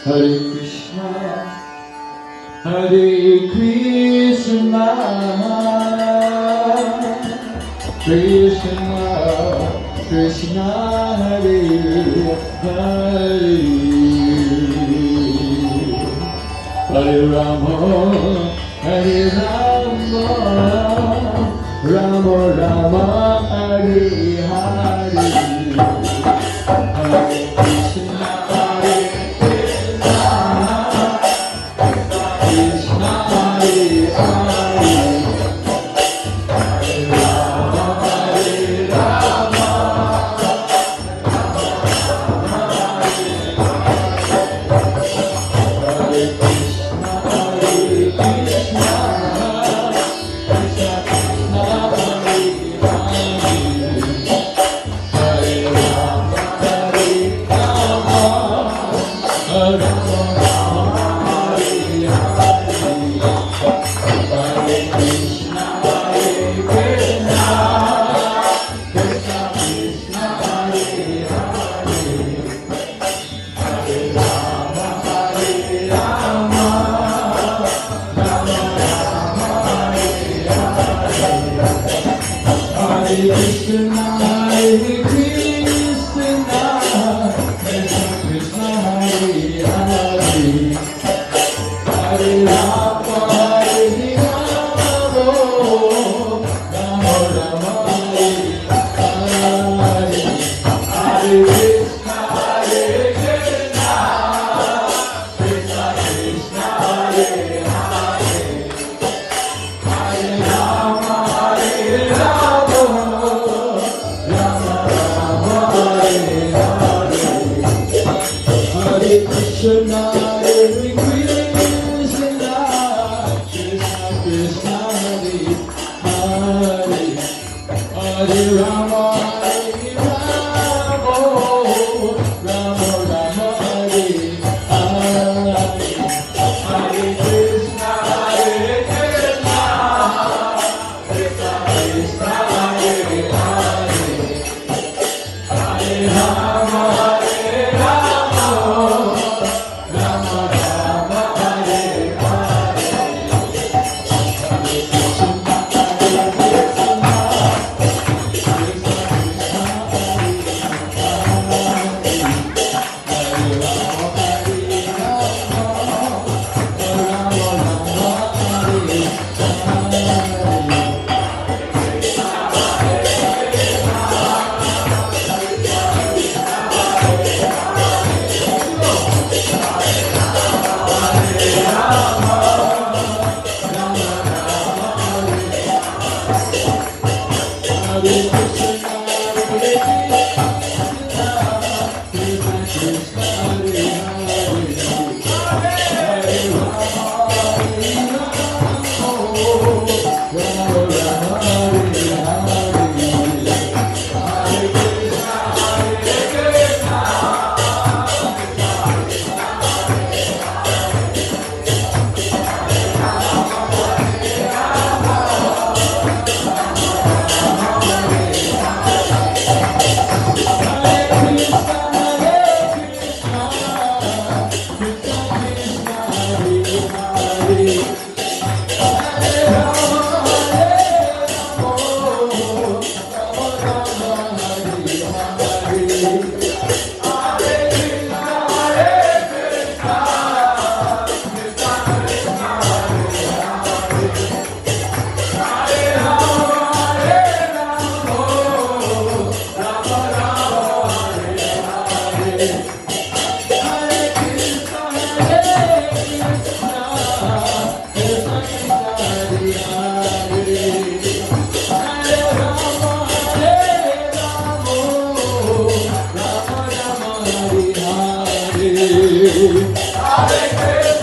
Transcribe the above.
Hare Krishna, Hare Krishna, Krishna Krishna Hare Hare, Hare Rama, Hare Rama, Rama Rama, Hare Hare, Hare Krishna, Hare Krishna, Hare Hare, Krishna, Hare Krishna, Krishna Krishna, Hare Hare, Hare Rama, Hare Rama, Rama Rama, Hare Hare, Hare Krishna, Hare Krishna, Krishna Krishna, Hare Hare, Hare Rama, Hare Rama. Krishna, Hare Krishna, Krishna Krishna, Hare Hare, Hare Rama, Hare Rama, Rama Rama, Hare Hare, Hare Krishna, Hare Krishna, Krishna Krishna, Hare Hare, Hare Rama, Hare Rama. Hare Krishna.